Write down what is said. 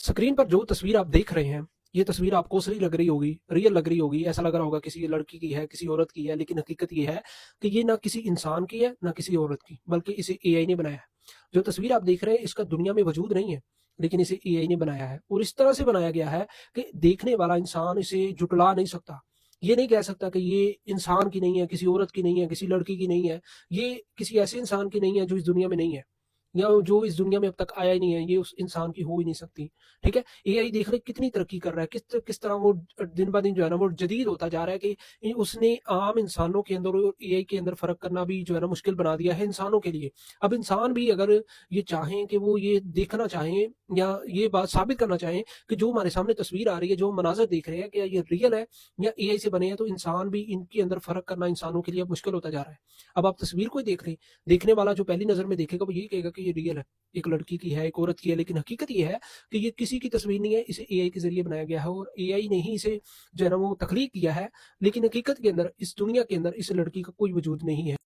Screen पर जो तस्वीर आप देख रहे हैं, ये तस्वीर आपको असली लग रही होगी, रियल लग रही होगी, ऐसा लग रहा होगा किसी लड़की की है, किसी औरत की है, लेकिन हकीकत ये है कि ये ना किसी इंसान की है, ना किसी औरत की, बल्कि इसे एआई ने बनाया है। जो तस्वीर आप देख रहे हैं, इसका दुनिया में वजूद नहीं है, लेकिन इसे एआई ने बनाया है और इस तरह से बनाया गया है कि देखने वाला इंसान इसे जुटला नहीं सकता। ये नहीं कह सकता कि ये इंसान की नहीं है, किसी औरत की नहीं है, किसी लड़की की नहीं है, ये किसी ऐसे इंसान की नहीं है जो इस दुनिया में नहीं है। या जो इस दुनिया में अब तक आया ही नहीं है, ये उस इंसान की हो ही नहीं सकती। ठीक है? एआई देख रहे कितनी तरक्की कर रहा है, किस किस तरह वो दिन ब दिन जो है ना वो जदीद होता जा रहा है कि उसने आम इंसानों के अंदर और एआई के अंदर फ़र्क करना भी जो है ना मुश्किल बना दिया है इंसानों के लिए। अब इंसान भी अगर ये चाहें कि वो ये देखना चाहें या ये बात साबित करना चाहें कि जो हमारे सामने तस्वीर आ रही है, जो हम मनाज़र देख रहे हैं, क्या ये रियल है या एआई से बने हैं, तो इंसान भी इनके अंदर फ़र्क करना इंसानों के लिए अब मुश्किल होता जा रहा है। अब आप तस्वीर को ही देख रहे हैं, देखने वाला जो पहली नज़र में देखेगा वो यही कहेगा कि ये रियल है। एक लड़की की है, एक औरत की है, लेकिन हकीकत ये है कि ये किसी की तस्वीर नहीं है, इसे एआई के ज़रिए बनाया गया है और एआई ने ही इसे जो है ना वो तख्लीक किया है, लेकिन हकीकत के अंदर इस दुनिया के अंदर इस लड़की का कोई वजूद नहीं है।